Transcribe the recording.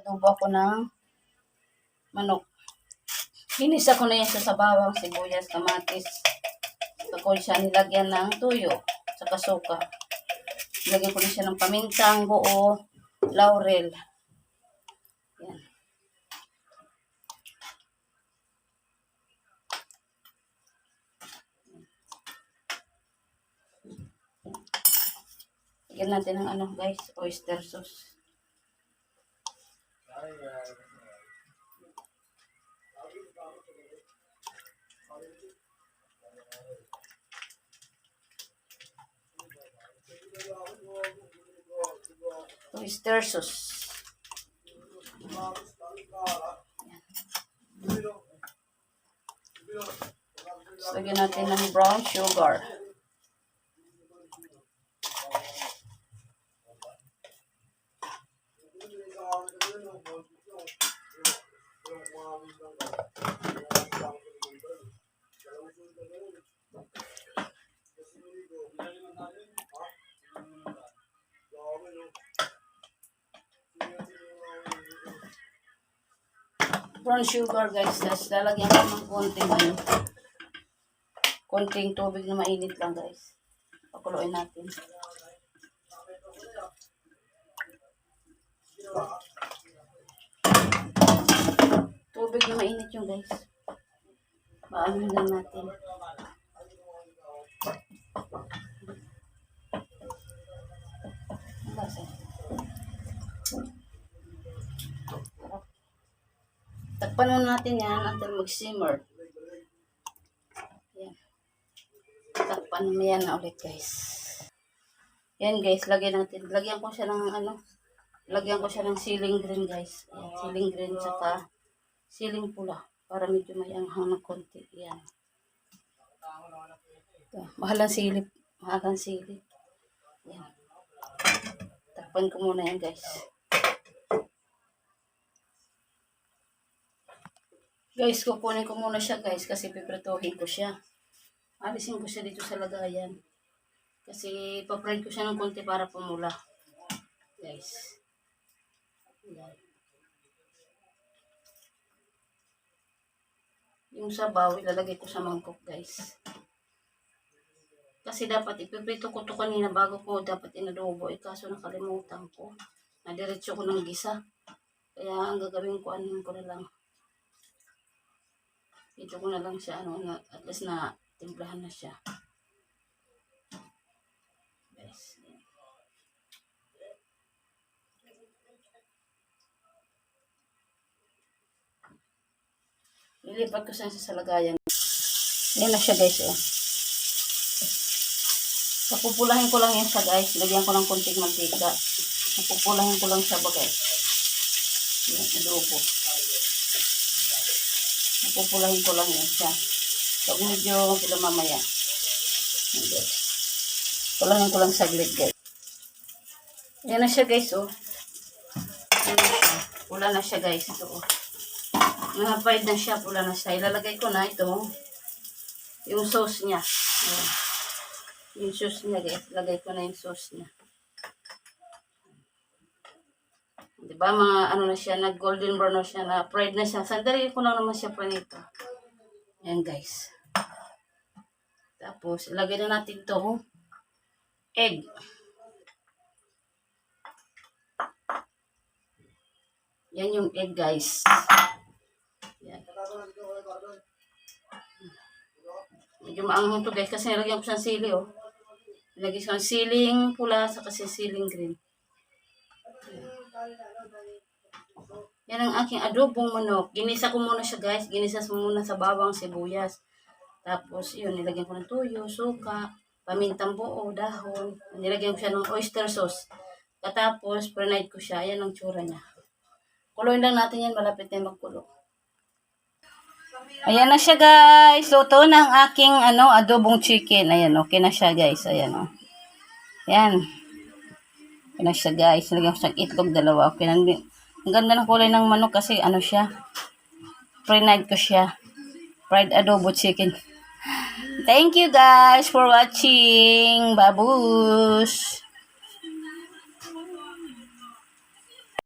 mag-adobo ako ng manok. Hinisa ko na yan sa bawang, sibuyas, kamatis. Ako siya nilagyan ng tuyo, saka suka. Nilagyan ko na siya ng pamintang, buo, laurel. Yan. Lagyan natin ng ano guys, oyster sauce. Oyster sauce. So, lagyan natin ng brown sugar. Brown sugar guys, tapos lalagyan ko ng konting tubig na mainit lang guys. Pakuluin natin. Tubig na mainit yung guys. Paano lang natin. Takpan mo natin yan until mag-simmer. Yan. Takpan mo yan na ulit guys. Yan guys, lagyan natin. Lagyan ko siya ng lagyan ko siya ng siling green guys. Yan, siling green saka siling pula. Para medyo may anghang ng konti. Yan. Ito, mahalang silip. Mahalang silip. Yan. Takpan ko muna yan guys. Guys, kukunin ko muna siya guys kasi piprituhin ko siya. Alisin ko siya dito sa lagayan. Kasi pa-fry ko siya ng konti para pumula. Guys. Yan. Yung sabaw, ilalagay ko sa mangkok guys. Kasi dapat ipiprito ko to kanina bago ko dapat inadobo. Kaso nakalimutan ko. Nadiretso ko ng gisa. Kaya ang gagawin ko, anuhin ko na lang. Ito ko na lang siya, at least na timplahan na siya. Guys. Lilipat ko siya sa lagayan. Yan na siya guys. Papupulahin ko lang yan siya guys. Lagyan ko ng konting mantika. Papupulahin ko lang siya ba guys. Yan, adobo. Pupulahin ko lang yan siya. Huwag medyo sila mamaya. Pulahin ko lang saglit guys. Yan na siya guys oh. Yan na siya. Pula na siya guys. Ito oh. Nahapayad na siya. Pula na siya. Ilalagay ko na ito. Yung sauce niya. Ayan. Yung sauce niya guys. Ilagay ko na yung sauce niya. Diba mga na siya, nag-golden brown na siya, na fried na siya. Sandali ko lang naman siya panito. Ayan guys. Tapos, ilagay na natin ito egg. Yan yung egg guys. Yan. Medyo maanghang to guys kasi nilagyan ko sa sili oh. Nilagyan ko ng siling pula sa kasi siling green. Yan ang aking adobong manok. Ginisa ko muna siya guys. Ginisa mo muna sa bawang, sibuyas. Tapos yun, nilagyan ko ng tuyo, suka, pamintang buo, dahon. Nilagyan ko siya ng oyster sauce. Katapos, pre-night ko siya. Yan ang tsura niya. Kuloyin lang natin yan. Malapit na magkulo. Ayan na siya guys. Luto na ang aking adobong chicken. Ayan, okay na siya guys. Ayan o. Ayan. Okay na siya guys. Nilagyan ko siyang itlog, dalawa. Okay na. Ang ganda ng kulay ng manok kasi siya. Pre-night ko siya. Fried adobo chicken. Thank you guys for watching. Babush!